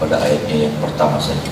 kepada ayatnya yang pertama saja.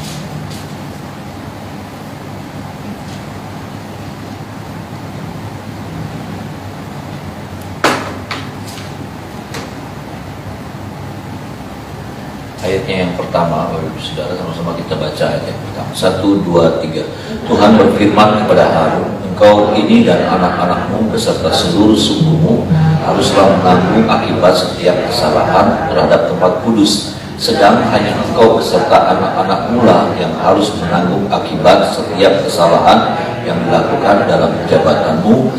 Ayatnya yang pertama, Bapak Ibu Saudara, sama-sama kita baca ayat yang pertama. 1, 2, 3. Tuhan berfirman kepada Harun, engkau ini dan anak-anakmu beserta seluruh sukumu haruslah menanggung akibat setiap kesalahan terhadap tempat kudus. Sedang hanya engkau beserta anak-anakmu lah yang harus menanggung akibat setiap kesalahan yang dilakukan dalam jabatanmu.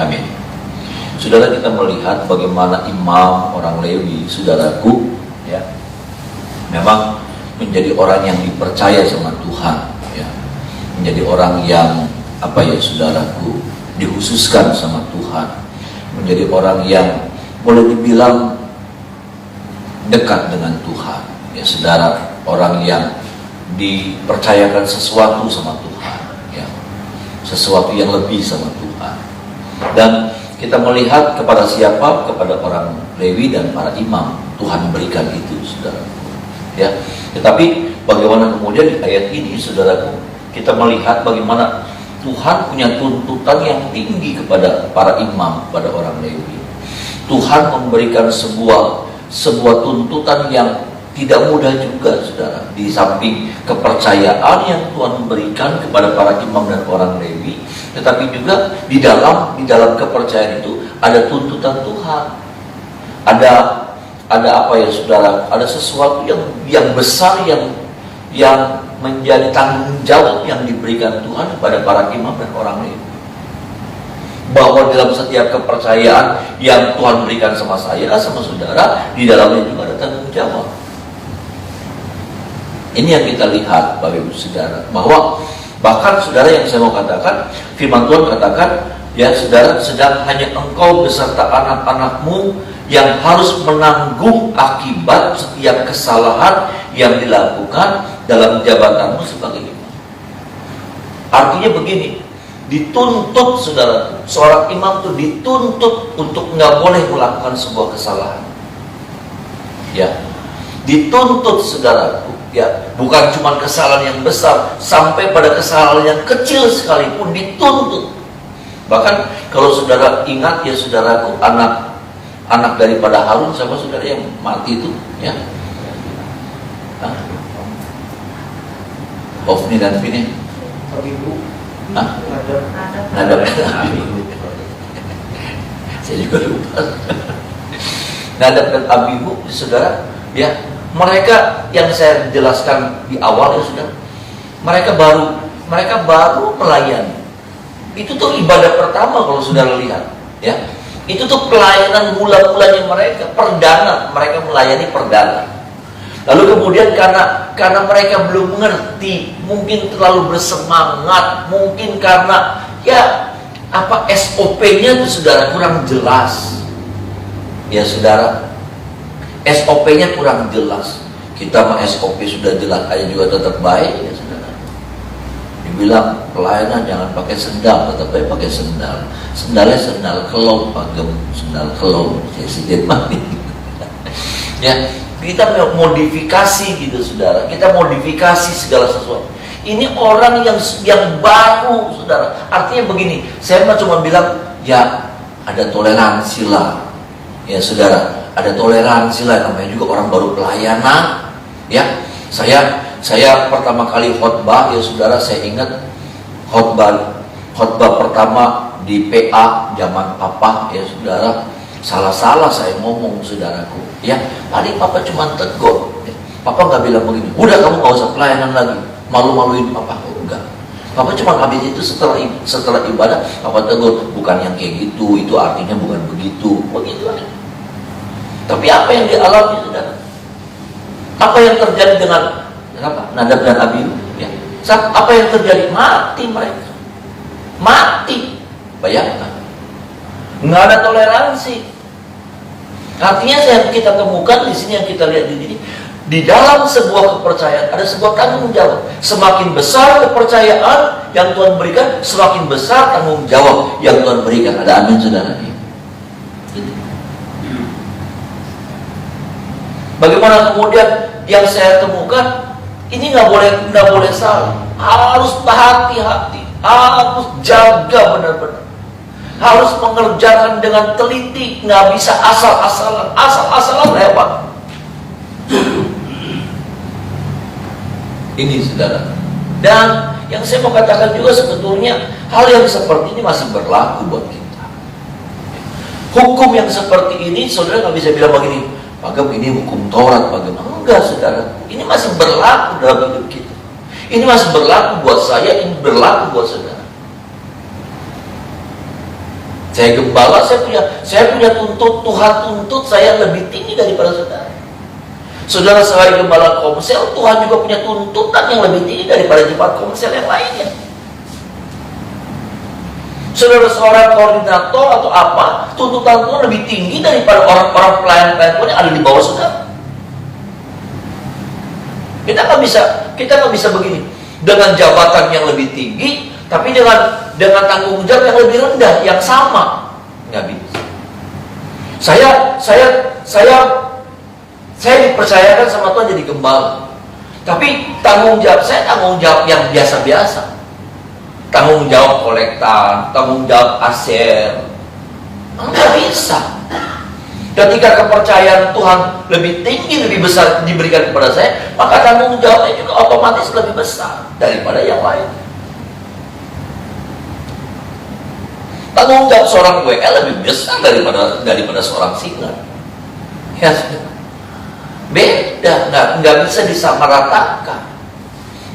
Amin. Saudara, kita melihat bagaimana imam orang Lewi, saudaraku, ya, memang menjadi orang yang dipercaya sama Tuhan, ya, menjadi orang yang saudaraku, dikhususkan sama Tuhan, menjadi orang yang boleh dibilang dekat dengan Tuhan, ya saudara, orang yang dipercayakan sesuatu sama Tuhan, ya, sesuatu yang lebih sama Tuhan. Dan kita melihat kepada siapa? Kepada orang Lewi dan para imam. Tuhan berikan itu, saudaraku. Ya, tetapi bagaimana kemudian di ayat ini, saudaraku, kita melihat bagaimana Tuhan punya tuntutan yang tinggi kepada para imam, kepada orang Lewi. Tuhan memberikan sebuah tuntutan yang tidak mudah juga, saudara. Di samping kepercayaan yang Tuhan berikan kepada para imam dan orang Lewi, tetapi juga di dalam kepercayaan itu ada tuntutan Tuhan. Ada apa ya, saudara? Ada sesuatu yang besar yang menjadi tanggung jawab yang diberikan Tuhan kepada para imam dan orang Lewi. Bahwa dalam setiap kepercayaan yang Tuhan berikan sama saya, sama saudara, di dalamnya juga ada tanggung jawab. Ini yang kita lihat, Bapak Ibu Saudara, bahwa bahkan saudara, yang saya mau katakan, firman Tuhan katakan, ya saudara, sedang hanya engkau beserta anak-anakmu yang harus menanggung akibat setiap kesalahan yang dilakukan dalam jabatanmu sebagai imam. Artinya begini, dituntut, saudara, seorang imam itu dituntut untuk nggak boleh melakukan sebuah kesalahan. Ya, dituntut, saudaraku. Ya, bukan cuma kesalahan yang besar, sampai pada kesalahan yang kecil sekalipun dituntut. Bahkan kalau saudara ingat, ya saudaraku, anak daripada Harun sama saudara yang mati itu, ya, Ofni dan Fini, Nadab dan Abihu. Saya juga lupa. Nadab dan Abihu, saudara, ya, mereka yang saya jelaskan di awal, ya saudara, mereka baru melayani. Itu tuh ibadah pertama kalau saudara lihat, ya. Itu tuh pelayanan mula-mulanya mereka, perdana, mereka melayani perdana. Lalu kemudian karena mereka belum mengerti, mungkin terlalu bersemangat, mungkin karena ya SOP-nya tuh saudara kurang jelas. Ya saudara, SOP-nya kurang jelas. Kita mah SOP sudah jelas aja juga tetap baik, ya saudara. Dibilang pelayanan jangan pakai sendal, tetap baik pakai sendal. Sendalnya sendal kelong, pagem sendal kelong, saya mati. Ya, kita modifikasi gitu, saudara. Kita modifikasi segala sesuatu. Ini orang yang baru, saudara. Artinya begini, saya mah cuma bilang, ya ada toleransi lah, ya saudara. Ada toleransi lah, namanya juga orang baru pelayanan. Ya, saya pertama kali khotbah, ya saudara, saya ingat khotbah pertama di PA zaman papa, ya saudara. Salah saya ngomong, saudaraku, ya paling papa cuma tegur, ya. Papa nggak bilang begini, udah kamu nggak usah pelayanan lagi, malu-maluin papa. Enggak, papa cuma habis itu setelah ibadah papa tegur, bukan yang kayak gitu, itu artinya bukan begitu aja. Tapi apa yang dialami, saudara? Apa yang terjadi dengan Nadab dan Abihu? Ya. Apa yang terjadi? Mati mereka, mati. Bayangkan, nggak ada toleransi. Artinya yang kita temukan di sini, yang kita lihat di sini, di dalam sebuah kepercayaan ada sebuah tanggung jawab. Semakin besar kepercayaan yang Tuhan berikan, semakin besar tanggung jawab yang Tuhan berikan. Ada amin, saudara? Bagaimana kemudian yang saya temukan, ini nggak boleh salah. Harus hati-hati, harus jaga benar-benar, harus mengerjakan dengan teliti, nggak bisa asal-asalan lewat. Ini saudara. Dan yang saya mau katakan juga sebetulnya hal yang seperti ini masih berlaku buat kita. Hukum yang seperti ini, saudara nggak bisa bilang begini, Pak Gem, ini hukum Taurat, Pak Gem. Enggak, saudara. Ini masih berlaku dalam hidup kita. Ini masih berlaku buat saya, ini berlaku buat saudara. Saya gembala, saya punya tuntut, Tuhan tuntut saya lebih tinggi daripada saudara. Saudara sebagai gembala komsel, Tuhan juga punya tuntutan yang lebih tinggi daripada jemaat komsel yang lainnya. Saudara seorang koordinator atau apa, tuntutan Tuhan lebih tinggi daripada orang-orang pelayan-pelayan Tuhan yang ada di bawah saudara. Kita nggak bisa begini dengan jabatan yang lebih tinggi, tapi dengan tanggung jawab yang lebih rendah, yang sama, nggak bisa. Saya dipercayakan sama Tuhan jadi gembala, tapi tanggung jawab saya tanggung jawab yang biasa-biasa, tanggung jawab kolektan, tanggung jawab aser, nggak bisa. Ketika kepercayaan Tuhan lebih tinggi, lebih besar diberikan kepada saya, maka tanggung jawabnya juga otomatis lebih besar daripada yang lain. Tanggung jawab seorang WL lebih besar daripada seorang single. Ya, beda, nggak bisa disamaratakan.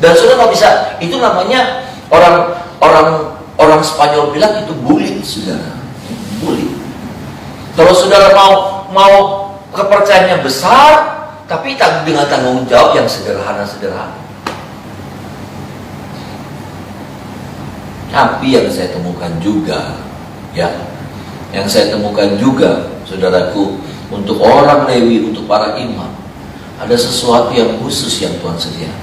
Dan sudah nggak bisa. Itu namanya orang Spanyol bilang itu bullying, saudara. Bullying. Kalau saudara mau kepercayaannya besar, tapi dengan tanggung jawab yang sederhana. Tapi yang saya temukan juga, saudaraku, untuk orang Lewi, untuk para imam, ada sesuatu yang khusus yang Tuhan sediakan.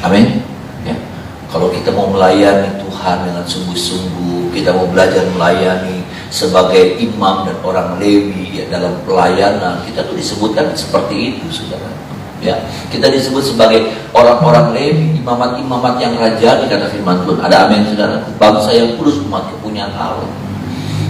Amin. Ya. Kalau kita mau melayani Tuhan dengan sungguh-sungguh, kita mau belajar melayani sebagai imam dan orang Lewi ya, dalam pelayanan, kita tuh disebutkan seperti itu, saudara. Ya, kita disebut sebagai orang-orang Lewi, imamat-imamat yang rajani, kata firman Tuhan. Ada amin, saudara. Bangsa yang kudus, umat kepunyaan Allah.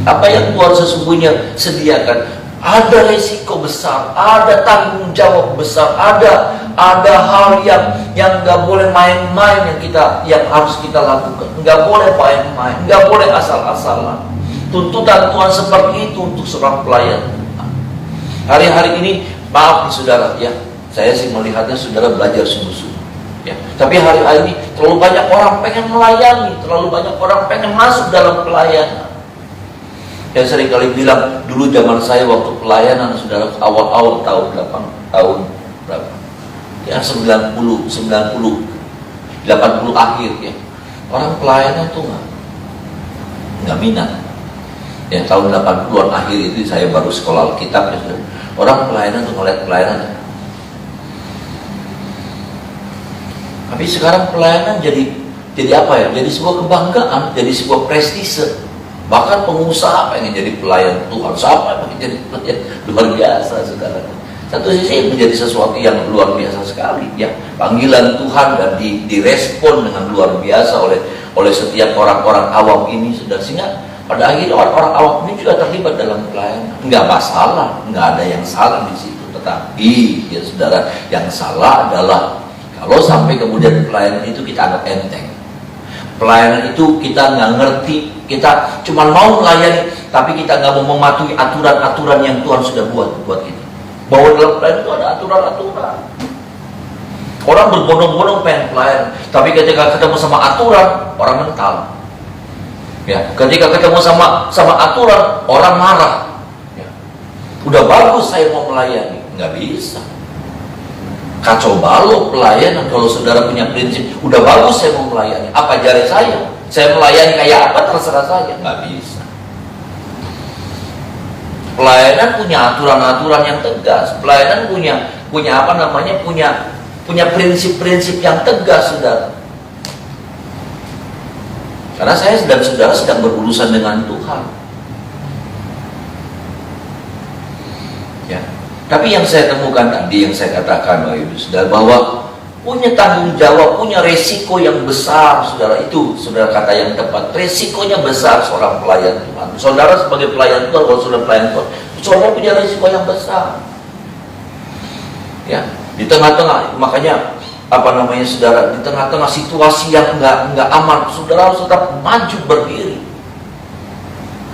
Apa yang Tuhan sesungguhnya sediakan? Ada resiko besar, ada tanggung jawab besar, ada hal yang nggak boleh main-main yang harus kita lakukan. Nggak boleh main-main, nggak boleh asal-asalan. Tuntutan Tuhan seperti itu untuk seorang pelayan. Hari-hari ini, maaf nih saudara, ya, saya sih melihatnya saudara belajar sungguh-sungguh. Ya, tapi hari-hari ini terlalu banyak orang pengen melayani, terlalu banyak orang pengen masuk dalam pelayanan. Yang sering kali bilang, dulu zaman saya waktu pelayanan, saudara, awal-awal tahun berapa? Ya 90, 80 akhir ya. Orang pelayanan tuh nggak minat. Ya tahun 80-an akhir itu saya baru sekolah Alkitab ya, saudara. Orang pelayanan tuh ngeliat pelayanan. Tapi sekarang pelayanan jadi apa ya? Jadi sebuah kebanggaan, jadi sebuah prestise. Bahkan pengusaha pengen jadi pelayan Tuhan, siapa pengen jadi pelayan, luar biasa, saudara. Satu sisi menjadi sesuatu yang luar biasa sekali, ya, panggilan Tuhan dan direspon dengan luar biasa oleh setiap orang-orang awam ini, saudara. Sehingga pada akhirnya orang-orang awam ini juga terlibat dalam pelayanan. Nggak masalah, nggak ada yang salah di situ. Tetapi, ya saudara, yang salah adalah kalau sampai kemudian pelayanan itu kita anggap enteng. Pelayanan itu kita nggak ngerti, kita cuma mau melayani, tapi kita nggak mau mematuhi aturan-aturan yang Tuhan sudah buat kita. Bahwa dalam pelayanan itu ada aturan-aturan. Orang berbondong-bondong pengen pelayan, tapi ketika ketemu sama aturan, orang mental. Ya, ketika ketemu sama aturan, orang marah. Ya. Udah bagus saya mau melayani, nggak bisa. Kacau balau pelayanan kalau saudara punya prinsip, udah bagus saya mau melayani, apa jari saya? Saya melayani kayak apa terserah saya, nggak bisa. Pelayanan punya aturan-aturan yang tegas, pelayanan punya apa namanya, punya prinsip-prinsip yang tegas, saudara. Karena saya dan saudara sedang berurusan dengan Tuhan. Ya. Tapi yang saya temukan tadi, yang saya katakan Bapak Ibu Saudara, bahwa punya tanggung jawab, punya resiko yang besar, saudara. Itu saudara kata yang tepat, resikonya besar seorang pelayan Tuhan. Saudara sebagai pelayan Tuhan, kalau saudara pelayan Tuhan, saudara punya resiko yang besar. Ya, di tengah-tengah, makanya saudara, di tengah-tengah situasi yang nggak aman, saudara harus tetap maju berdiri.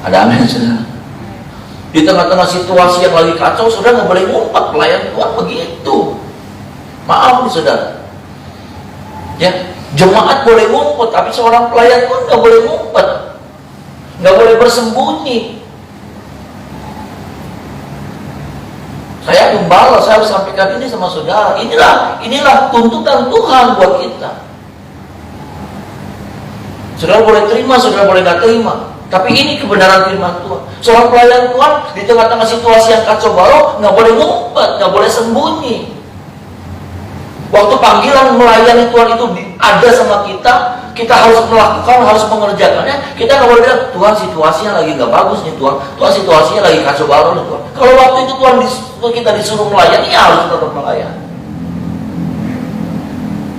Ada amin, saudara. Di tengah-tengah situasi yang lagi kacau, saudara nggak boleh ngumpet. Pelayan Tuhan begitu. Maaf nih saudara. Ya, jemaat boleh ngumpet, tapi seorang pelayan Tuhan nggak boleh ngumpet, nggak boleh bersembunyi. Saya gembala, saya harus sampaikan ini sama saudara. Inilah tuntutan Tuhan buat kita. Saudara boleh terima, saudara boleh nggak terima, tapi ini kebenaran firman Tuhan. Seorang pelayan Tuhan di tengah-tengah situasi yang kacau balau nggak boleh ngumpet, nggak boleh sembunyi. Waktu panggilan melayani Tuhan itu ada sama kita, kita harus melakukan, harus mengerjakannya. Kita nggak boleh bilang, Tuhan situasinya lagi nggak bagus nih Tuhan, Tuhan situasinya lagi kacau balau nih Tuhan. Kalau waktu itu Tuhan kita disuruh melayani, ya harus tetap melayani.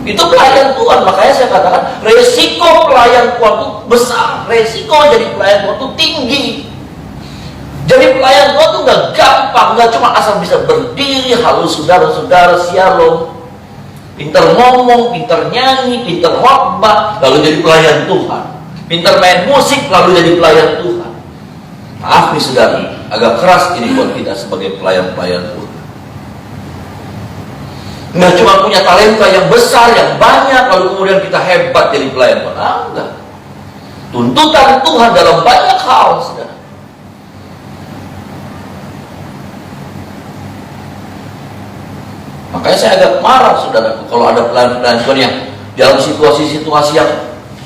Itu pelayan Tuhan. Makanya saya katakan resiko pelayan Tuhan itu besar, resiko jadi pelayan Tuhan itu tinggi. Jadi pelayan Tuhan itu nggak gampang, nggak cuma asal bisa berdiri, halo saudara-saudara, shalom, pinter ngomong, pinter nyanyi, pinter khotbah, lalu jadi pelayan Tuhan. Pinter main musik, lalu jadi pelayan Tuhan. Maaf nih saudara, agak keras ini buat kita sebagai pelayan-pelayan Tuhan. Nggak cuma punya talenta yang besar, yang banyak, lalu kemudian kita hebat jadi pelayan Tuhan. Enggak. Tuntutan Tuhan dalam banyak hal, saudara. Makanya saya agak marah, saudara, kalau ada pelayan-pelayan Tuhan yang dalam situasi-situasi yang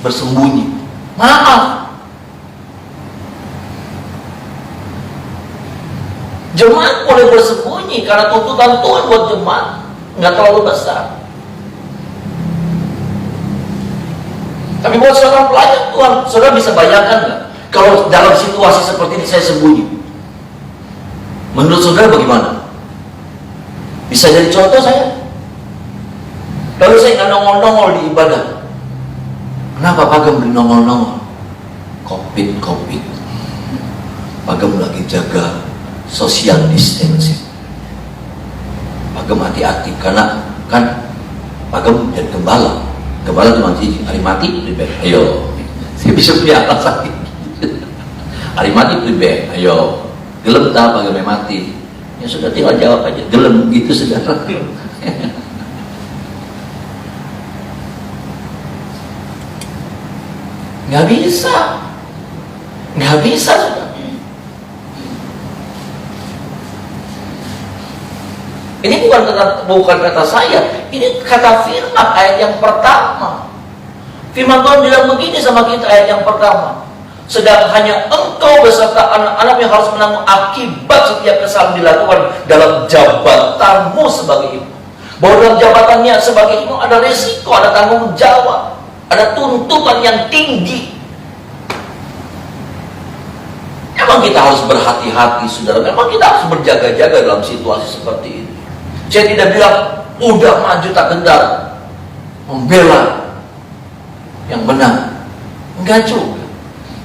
bersembunyi. Maaf. Jemaat boleh bersembunyi karena tuntutan Tuhan buat jemaat nggak terlalu besar. Tapi buat seorang pelayan Tuhan, saudara bisa bayangkan nggak kalau dalam situasi seperti ini saya sembunyi? Menurut saudara bagaimana? Bisa jadi contoh saya. Lalu saya nggak nongol-nongol di ibadah. Kenapa Pak beli nongol-nongol? Covid. Pak lagi jaga social distancing. Pak hati-hati karena kan Pak jadi gembala. Gembala cuma sih hari mati pribadi. Ayo, saya bisa punya alasan. Hari mati pribadi. Ayo, gelem tak Pak mati. Ya sudah tinggal jawab aja, gelem gitu sudah. Nggak bisa sudah. Ini bukan kata saya, ini kata firman ayat yang pertama. Firman Tuhan bilang begini sama kita ayat yang pertama. Sedang hanya engkau beserta anak-anak yang harus menanggung akibat setiap kesalahan dilakukan dalam jabatanmu sebagai ibu. Bahwa dalam jabatannya sebagai ibu ada resiko, ada tanggung jawab, ada tuntutan yang tinggi. Memang kita harus berhati-hati, saudara. Memang kita harus berjaga-jaga dalam situasi seperti ini. Saya tidak bilang udah maju tak gentar membela yang benar. Enggak juga.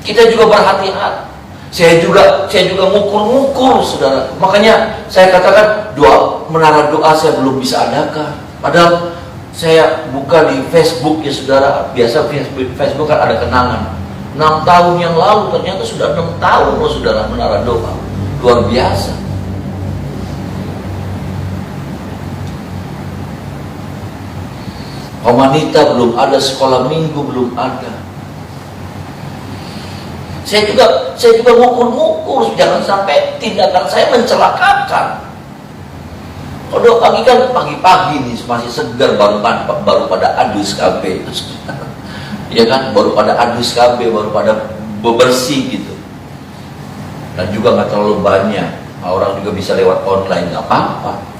Kita juga berhati-hati. Saya juga ngukur-ngukur, saudara. Makanya saya katakan menara doa saya belum bisa adakan. Padahal saya buka di Facebook ya saudara. Biasa Facebook kan ada kenangan. 6 tahun yang lalu ternyata sudah 6 tahun loh saudara menara doa. Luar biasa. Wanita belum ada, sekolah minggu belum ada. Saya juga ngukur-ngukur jangan sampai tindakan saya mencelakakan. Kalau pagi kan pagi-pagi nih masih segar baru pada adus KB. Ya kan, baru pada adus KB, baru pada bebersih gitu. Dan juga nggak terlalu banyak. Orang juga bisa lewat online, nggak apa-apa.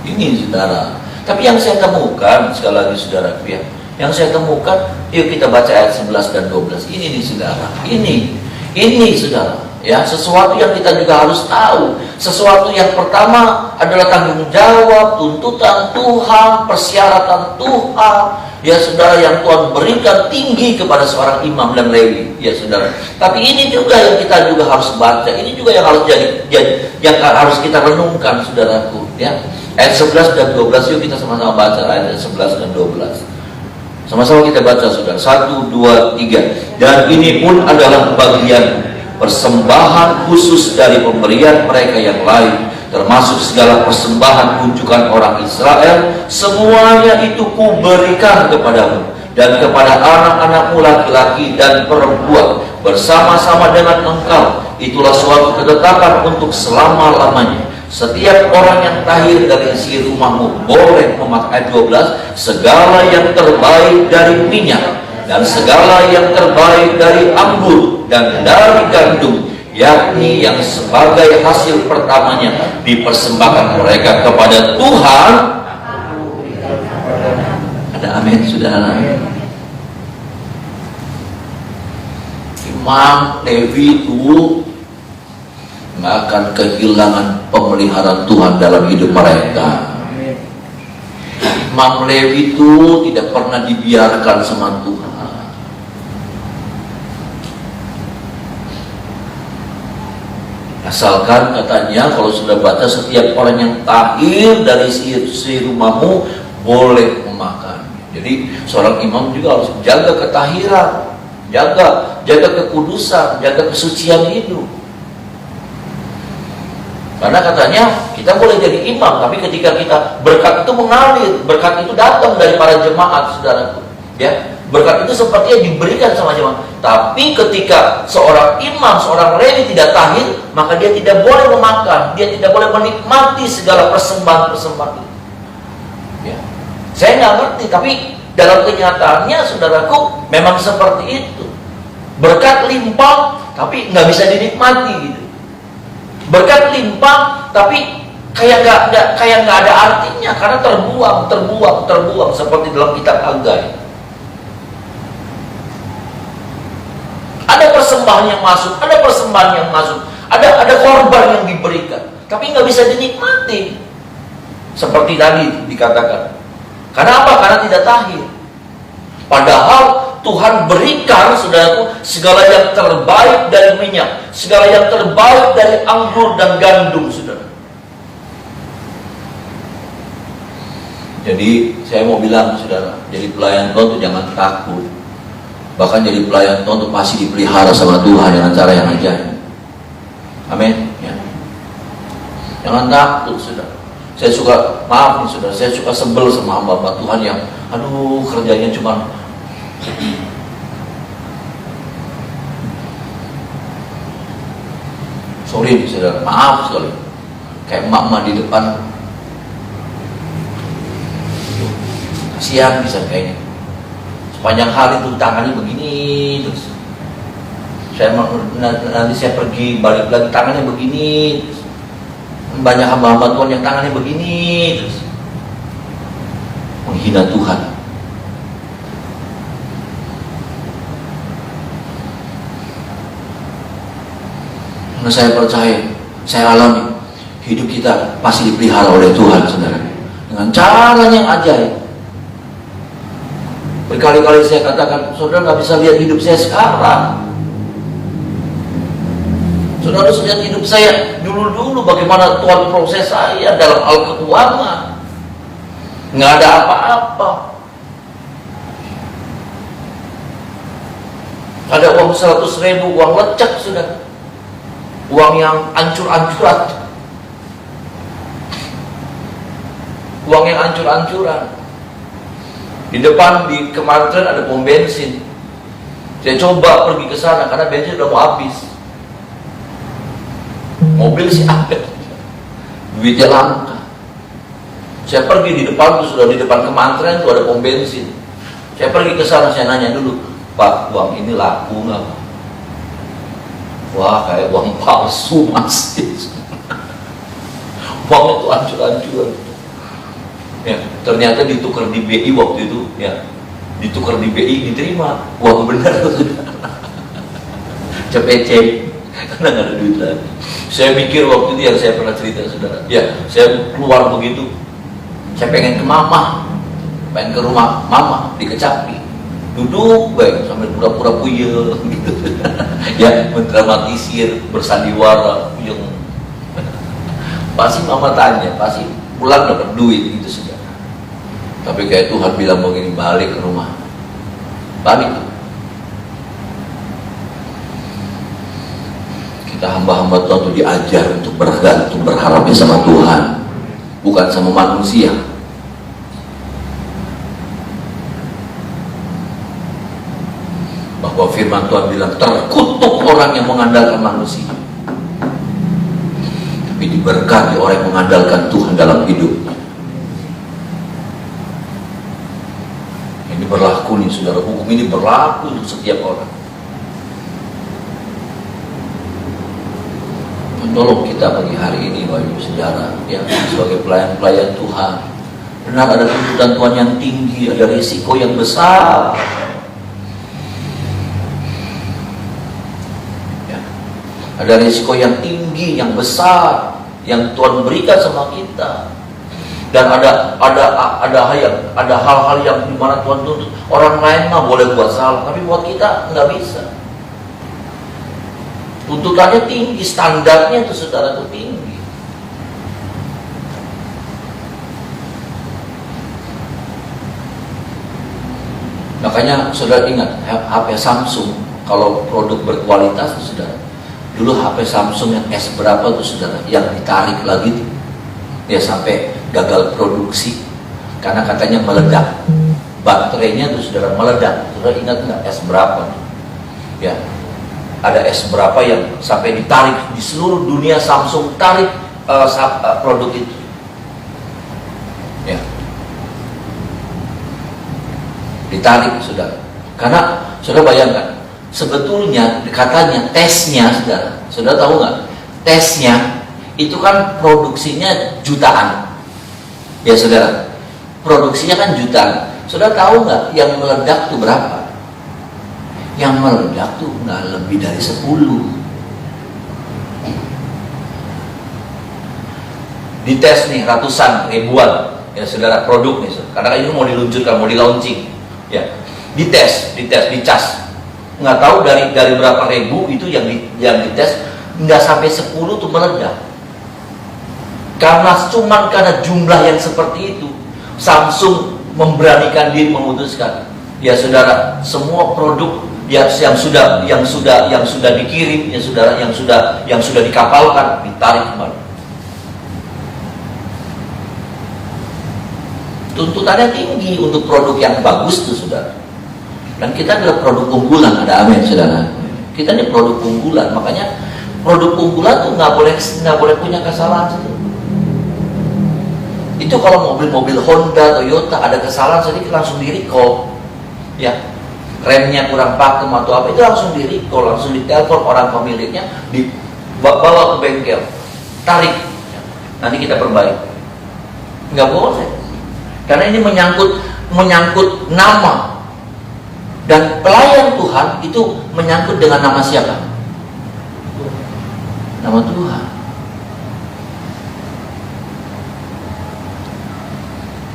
Ini saudara. Tapi yang saya temukan sekali lagi saudara, ya. Yang saya temukan, yuk kita baca ayat 11 dan 12. Ini nih saudara. Ini saudara. Ya, sesuatu yang kita juga harus tahu. Sesuatu yang pertama adalah tanggung jawab, tuntutan Tuhan, persyaratan Tuhan. Ya saudara, yang Tuhan berikan tinggi kepada seorang imam dan lewi. Ya saudara. Tapi ini juga yang kita juga harus baca. Ini juga yang harus yang harus kita renungkan, saudaraku. Ya, ayat 11 dan 12 yuk kita sama-sama baca ayat 11 dan 12. Sama-sama kita baca, saudara. 1, 2, 3. Dan ini pun adalah bagian persembahan khusus dari pemberian mereka yang lain, termasuk segala persembahan kunjungan orang Israel. Semuanya itu kuberikan kepadamu dan kepada anak-anakmu laki-laki dan perempuan bersama-sama dengan engkau. Itulah suatu ketetapan untuk selama-lamanya. Setiap orang yang tahir dari isi rumahmu boleh memakai 12 segala yang terbaik dari minyak dan segala yang terbaik dari anggur dan dari gandum, yakni yang sebagai hasil pertamanya dipersembahkan mereka kepada Tuhan. Ada amin, saudara. Imam Lewi itu nggak akan kehilangan pemeliharaan Tuhan dalam hidup mereka. Imam Lewi itu tidak pernah dibiarkan sama Tuhan. Asalkan katanya kalau sudah baca, setiap orang yang tahir dari si rumahmu boleh memakan. Jadi seorang imam juga harus jaga ketahiran, jaga kekudusan, jaga kesucian hidup. Karena katanya kita boleh jadi imam, tapi ketika kita berkat itu mengalir, berkat itu datang dari para jemaat, saudaraku. Ya, berkat itu sepertinya diberikan sama jemaat. Tapi ketika seorang imam, seorang lewi tidak tahir, maka dia tidak boleh memakan, dia tidak boleh menikmati segala persembahan-persembahan itu. Ya. Saya nggak ngerti, tapi dalam kenyataannya, saudaraku, memang seperti itu. Berkat limpah, tapi nggak bisa dinikmati gitu. Berkat limpah, tapi kayak nggak ada artinya karena terbuang seperti dalam kitab Hagai. Ada persembahan yang masuk, ada korban yang diberikan, tapi nggak bisa dinikmati. Seperti tadi dikatakan. Karena apa? Karena tidak tahir. Padahal Tuhan berikan, saudaraku, segala yang terbaik dari minyak, segala yang terbaik dari anggur dan gandum, saudara. Jadi saya mau bilang, saudara, jadi pelayan Tuhan itu jangan takut. Bahkan jadi pelayan Tuhan itu pasti dipelihara sama Tuhan dengan cara yang ajaib. Amin. Ya. Jangan takut, saudara. Saya suka, maaf nih saudara, saya suka sebel sama hamba-hamba Tuhan yang kerjanya cuma sorry nih saudara, maaf sekali, kayak emak-emak di depan, kasihan bisa kayaknya. Sepanjang hari itu tangannya begini terus. Nanti saya pergi balik lagi tangannya begini terus. Banyak hamba-hamba Tuhan yang tangannya begini terus, menghina Tuhan. Karena saya percaya, saya alami, hidup kita pasti dipelihara oleh Tuhan, saudara, dengan cara yang ajaib. Berkali-kali saya katakan, saudara nggak bisa lihat hidup saya sekarang. Saudara harus lihat hidup saya dulu-dulu, bagaimana Tuhan proses saya dalam hal keuangan. Nggak ada apa-apa. Ada uang 100.000, uang lecek, saudara. Uang yang ancur-ancuran. Uang yang ancur-ancuran. Di depan di Kementerian ada pom bensin. Saya coba pergi ke sana karena bensin udah mau habis. Mobil sih ada, duitnya langka. Saya pergi di depan tuh, sudah di depan Kementerian tuh ada pom bensin. Saya pergi ke sana, saya nanya dulu, Pak, uang ini laku nggak? Wah, kayak uang palsu mas. Uang itu hancur-hancuran. Ya, ternyata ditukar di BI waktu itu, ya, ditukar di BI, diterima uang benar. CPC. karena nggak ada duit lagi. Saya mikir waktu itu yang saya pernah cerita saudara, ya saya keluar begitu, saya pengen ke mama, pengen ke rumah mama di Kecapi, duduk baik sambil pura-pura puyeng gitu, ya mendramatisir, bersandiwara, puyeng. Pasti mama tanya, pasti pulang dapat duit gitu saudara. Tapi kayak Tuhan bilang begini, balik ke rumah, balik. Kita hamba-hamba Tuhan itu diajar untuk bergantung, berharapnya sama Tuhan, bukan sama manusia. Bahwa firman Tuhan bilang, terkutuk orang yang mengandalkan manusia, tapi diberkati orang yang mengandalkan Tuhan dalam hidupnya. Ini berlaku nih saudara, hukum ini berlaku untuk setiap orang. Tolong kita pagi hari ini Bapak Ibu Saudara, ya, sebagai pelayan-pelayan Tuhan, benar ada tuntutan Tuhan yang tinggi, ada risiko yang besar, ya, ada risiko yang tinggi, yang besar, yang Tuhan berikan sama kita. Dan ada hal-hal yang dimana Tuhan tuntut. Orang lain mah boleh buat salah, tapi buat kita nggak bisa. Tuntutannya tinggi, standarnya itu saudara itu tinggi. Makanya saudara ingat, HP Samsung kalau produk berkualitas itu saudara. Dulu HP Samsung yang S berapa tuh saudara, yang ditarik lagi tuh, ya sampai gagal produksi karena katanya meledak. Baterainya tuh saudara meledak. Saudara ingat nggak S berapa? Ya. Ada S berapa yang sampai ditarik di seluruh dunia, Samsung tarik produk itu, ya, ditarik saudara. Karena saudara bayangkan, sebetulnya katanya tesnya saudara tahu nggak? Tesnya itu kan produksinya jutaan, ya saudara. Produksinya kan jutaan. Saudara tahu nggak yang meledak itu berapa? Yang meledak tuh nggak lebih dari 10. Dites nih ratusan, ribuan, ya saudara, produk nih, karena ini mau diluncurkan, mau di launching, ya, dites, dicas, nggak tahu dari berapa ribu itu yang dites, nggak sampai 10 tuh meledak. Karena jumlah yang seperti itu, Samsung memberanikan diri memutuskan, ya saudara, semua produk yang sudah dikirim, ya saudara, yang sudah dikapalkan ditarik kembali. Tuntutannya tinggi untuk produk yang bagus tuh saudara. Dan kita adalah produk unggulan, ada amin saudara. Kita ini produk unggulan, makanya produk unggulan tuh nggak boleh punya kesalahan. Itu kalau mobil-mobil Honda, Toyota ada kesalahan sedikit langsung di-recall, ya. Remnya kurang pakem atau apa, itu langsung di-recall, langsung ditelepon orang pemiliknya, dibawa ke bengkel, tarik, nanti kita perbaiki. Nggak boleh, karena ini menyangkut nama, dan pelayan Tuhan itu menyangkut dengan nama siapa? Nama Tuhan.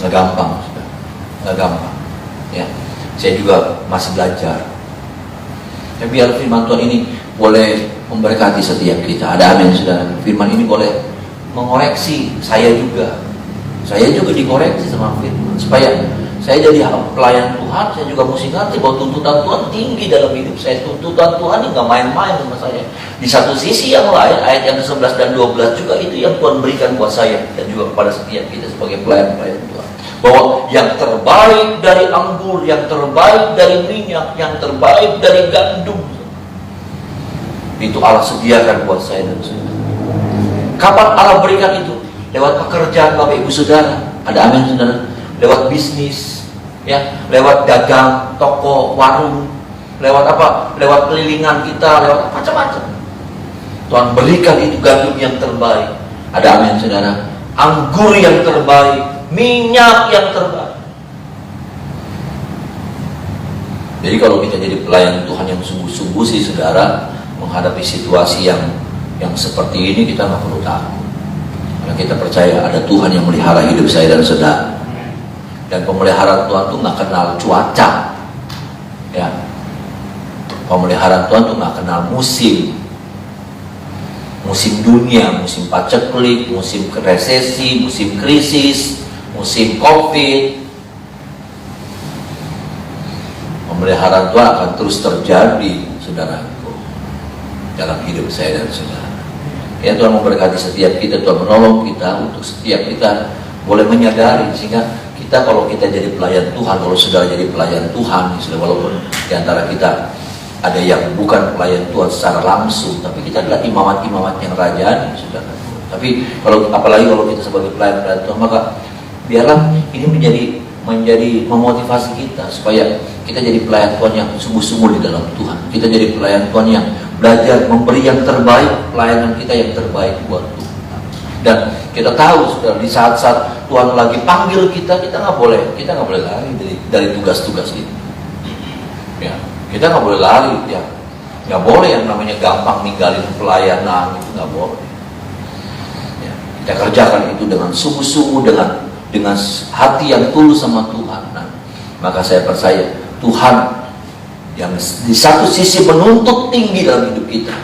Nggak gampang, nggak gampang, ya. Saya juga masih belajar. Ya, biar firman Tuhan ini boleh memberkati setiap kita. Ada amin saudara. Firman ini boleh mengoreksi saya juga. Saya juga dikoreksi sama firman. Supaya saya jadi pelayan Tuhan, saya juga mesti ngerti bahwa tuntutan Tuhan tinggi dalam hidup saya. Tuntutan Tuhan ini nggak main-main sama saya. Di satu sisi yang lain, ayat yang ke-11 dan 12 juga itu yang Tuhan berikan buat saya dan juga kepada setiap kita sebagai pelayan-pelayan Tuhan. Bahwa yang terbaik dari anggur, yang terbaik dari minyak, yang terbaik dari gandum, itu Allah sediakan buat saya dan saudara. Kapan Allah berikan itu? Lewat pekerjaan Bapak Ibu Saudara. Ada amin saudara. Lewat bisnis, ya, lewat dagang, toko, warung, lewat apa? Lewat kelilingan kita, lewat macam-macam. Tuhan berikan itu gandum yang terbaik. Ada amin saudara. Anggur yang terbaik, minyak yang terbaik. Jadi kalau kita jadi pelayan Tuhan yang sungguh-sungguh sih saudara, menghadapi situasi yang seperti ini kita nggak perlu takut. Karena kita percaya ada Tuhan yang melihara hidup saya dan saudara. Dan pemeliharaan Tuhan tuh nggak kenal cuaca, ya. Pemeliharaan Tuhan tuh nggak kenal musim dunia, musim paceklik, musim resesi, musim krisis, musim COVID. Pemeliharaan Tuhan akan terus terjadi, saudaraku, dalam hidup saya dan saudara. Ya, Tuhan memberkati setiap kita, Tuhan menolong kita untuk setiap kita boleh menyadari, sehingga kita kalau kita jadi pelayan Tuhan, kalau saudara jadi pelayan Tuhan, walaupun di antara kita ada yang bukan pelayan Tuhan secara langsung, tapi kita adalah imamat-imamat yang rajani, saudara. Tapi apalagi kalau kita sebagai pelayan Tuhan, maka biarlah ini menjadi memotivasi kita supaya kita jadi pelayan Tuhan yang sungguh-sungguh di dalam Tuhan. Kita jadi pelayan Tuhan yang belajar memberi yang terbaik, pelayanan kita yang terbaik buat Tuhan. Dan kita tahu, saudara, di saat-saat Tuhan lagi panggil kita nggak boleh lari dari tugas-tugas ini. Ya, kita nggak boleh lari, ya, nggak boleh yang namanya gampang ninggalin pelayanan, itu nggak boleh. Ya, kita kerjakan itu dengan sungguh-sungguh, dengan hati yang tulus sama Tuhan. Nah, maka saya percaya Tuhan yang di satu sisi menuntut tinggi dalam hidup kita,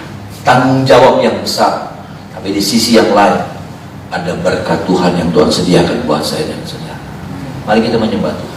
tanggung jawab yang besar, tapi di sisi yang lain ada berkat Tuhan yang Tuhan sediakan buat saya dan saudara. Mari kita menyembah Tuhan.